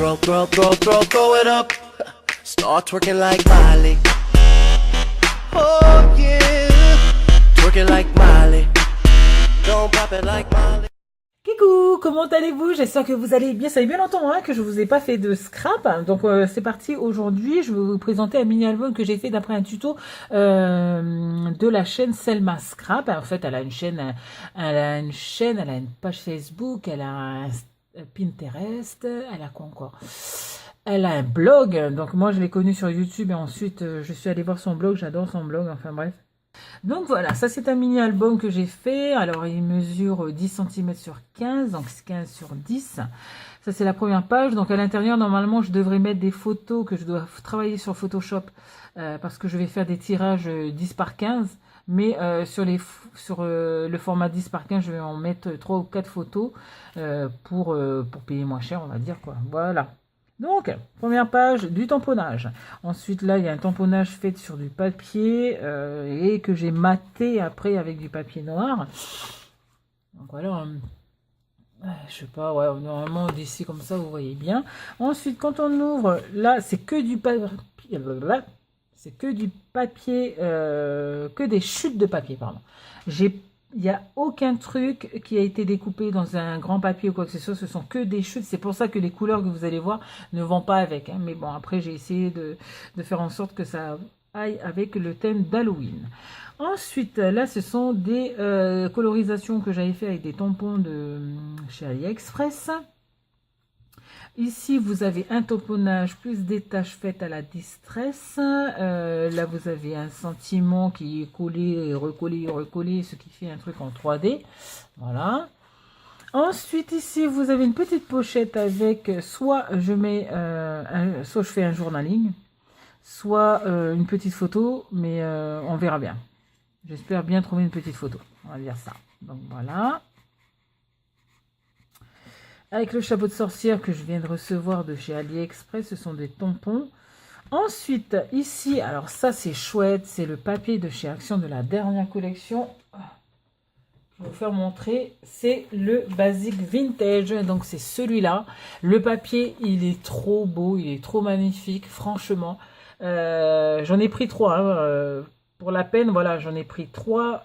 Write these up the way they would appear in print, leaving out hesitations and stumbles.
Throw it up. Start twerking like Miley. Oh yeah. Twerking like Miley. Don't pop it like Miley. Coucou, comment allez-vous? J'espère que vous allez bien. Ça fait bien longtemps que je vous ai pas fait de scrap. Donc c'est parti aujourd'hui. Je vais vous présenter un mini album que j'ai fait d'après un tuto de la chaîne Selma Scrap. En fait, elle a une page Facebook, elle a un Pinterest, elle a quoi encore? Elle a un blog. Donc moi je l'ai connue sur YouTube et ensuite je suis allée voir son blog. J'adore son blog. Enfin bref. Donc voilà, ça c'est un mini album que j'ai fait. Alors il mesure 10 cm sur 15, donc 15 sur 10. Ça c'est la première page. Donc à l'intérieur, normalement, je devrais mettre des photos que je dois travailler sur Photoshop parce que je vais faire des tirages 10 par 15. Mais sur le format 10 par 15, je vais en mettre 3 ou 4 photos pour payer moins cher, on va dire quoi. Voilà. Donc, première page, du tamponnage. Ensuite, là, il y a un tamponnage fait sur du papier et que j'ai maté après avec du papier noir. Donc voilà, je sais pas, ouais, normalement d'ici comme ça, vous voyez bien. Ensuite, quand on ouvre, là, c'est que du papier, que des chutes de papier, pardon. Il n'y a aucun truc qui a été découpé dans un grand papier ou quoi que ce soit. Ce sont que des chutes. C'est pour ça que les couleurs que vous allez voir ne vont pas avec. Mais bon, après, j'ai essayé de faire en sorte que ça aille avec le thème d'Halloween. Ensuite, là, ce sont des colorisations que j'avais fait avec des tampons de chez AliExpress. Ici, vous avez un tamponnage plus des taches faites à la distress. Là, vous avez un sentiment qui est collé, recollé, ce qui fait un truc en 3D. Voilà. Ensuite, ici, vous avez une petite pochette avec soit je fais un journaling, soit une petite photo, mais on verra bien. J'espère bien trouver une petite photo. On va dire ça. Donc, voilà. Avec le chapeau de sorcière que je viens de recevoir de chez AliExpress, ce sont des tampons. Ensuite, ici, alors ça c'est chouette, c'est le papier de chez Action de la dernière collection. Je vais vous faire montrer, c'est le Basic Vintage, donc c'est celui-là. Le papier, il est trop beau, il est trop magnifique, franchement. J'en ai pris 3, pour la peine, voilà, j'en ai pris 3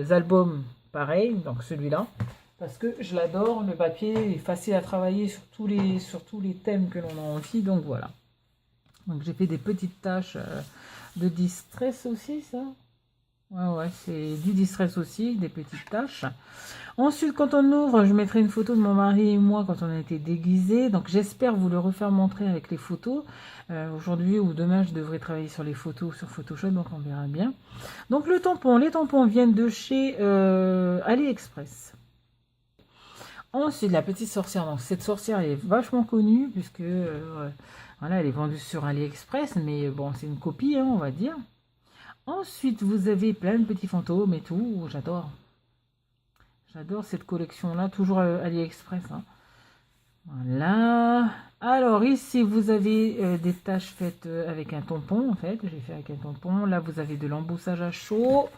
albums pareils, donc celui-là. Parce que je l'adore, le papier est facile à travailler sur tous les thèmes que l'on a envie, donc voilà. Donc j'ai fait des petites taches de distress aussi, ça. Ouais, c'est du distress aussi, des petites taches. Ensuite, quand on ouvre, je mettrai une photo de mon mari et moi quand on a été déguisés. Donc j'espère vous le refaire montrer avec les photos. Aujourd'hui ou demain, je devrais travailler sur les photos sur Photoshop, donc on verra bien. Donc les tampons viennent de chez AliExpress. Ensuite, la petite sorcière. Donc, cette sorcière elle est vachement connue puisque voilà, elle est vendue sur AliExpress, mais bon, c'est une copie, on va dire. Ensuite, vous avez plein de petits fantômes et tout. J'adore. J'adore cette collection-là, toujours AliExpress. Voilà. Alors, ici, vous avez des taches faites avec un tampon, en fait. J'ai fait avec un tampon. Là, vous avez de l'embossage à chaud.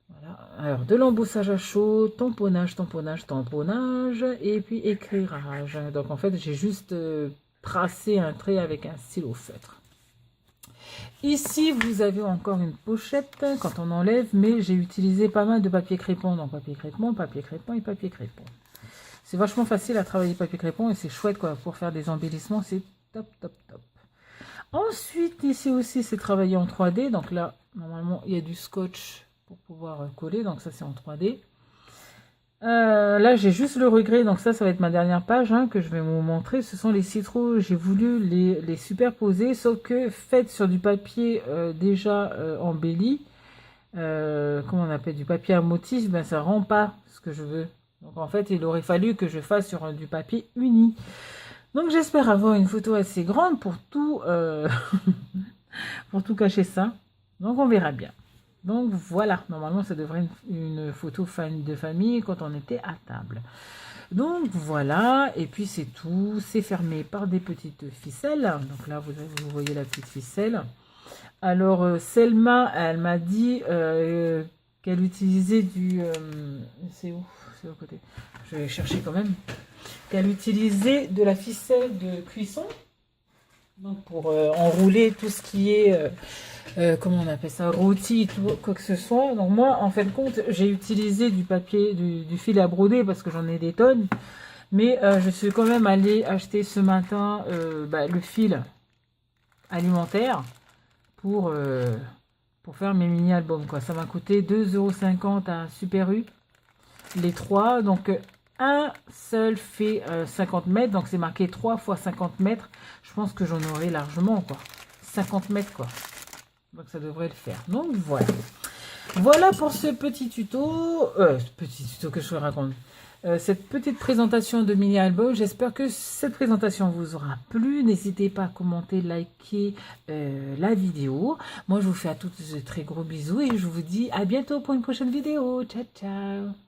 Voilà. Alors, de l'embossage à chaud, tamponnage, et puis éclairage. Donc, en fait, j'ai juste tracé un trait avec un stylo feutre. Ici, vous avez encore une pochette quand on enlève, mais j'ai utilisé pas mal de papier crépon. Donc, papier crépon et papier crépon. C'est vachement facile à travailler papier crépon et c'est chouette quoi pour faire des embellissements. C'est top, top, top. Ensuite, ici aussi, c'est travaillé en 3D. Donc là, normalement, il y a du scotch pour pouvoir coller, donc ça c'est en 3D. Là j'ai juste le regret, donc ça va être ma dernière page que je vais vous montrer. Ce sont les citros, j'ai voulu les superposer, sauf que faites sur du papier déjà embelli, comment on appelle, du papier à motif, ben ça rend pas ce que je veux. Donc en fait il aurait fallu que je fasse sur du papier uni. Donc j'espère avoir une photo assez grande pour tout pour tout cacher ça. Donc on verra bien. Donc voilà, normalement ça devrait être une photo de famille quand on était à table. Donc voilà, et puis c'est tout, c'est fermé par des petites ficelles. Donc là vous voyez la petite ficelle. Alors Selma, elle m'a dit qu'elle utilisait du... c'est où? C'est au côté. Je je vais chercher quand même, qu'elle utilisait de la ficelle de cuisson, donc pour enrouler tout ce qui est, comment on appelle ça, rôti, tout, quoi que ce soit. Donc moi, en fin de compte, j'ai utilisé du papier, du fil à broder parce que j'en ai des tonnes. Mais je suis quand même allée acheter ce matin le fil alimentaire pour faire mes mini-albums, quoi. Ça m'a coûté 2,50 € à Super U, les 3. Donc un seul fait 50 mètres, donc c'est marqué 3 x 50 mètres. Je pense que j'en aurai largement, quoi. 50 mètres, quoi. Donc ça devrait le faire. Donc voilà. Voilà pour ce petit tuto. Petit tuto que je vous raconte. Cette petite présentation de mini-album. J'espère que cette présentation vous aura plu. N'hésitez pas à commenter, liker la vidéo. Moi, je vous fais à tous de très gros bisous et je vous dis à bientôt pour une prochaine vidéo. Ciao, ciao.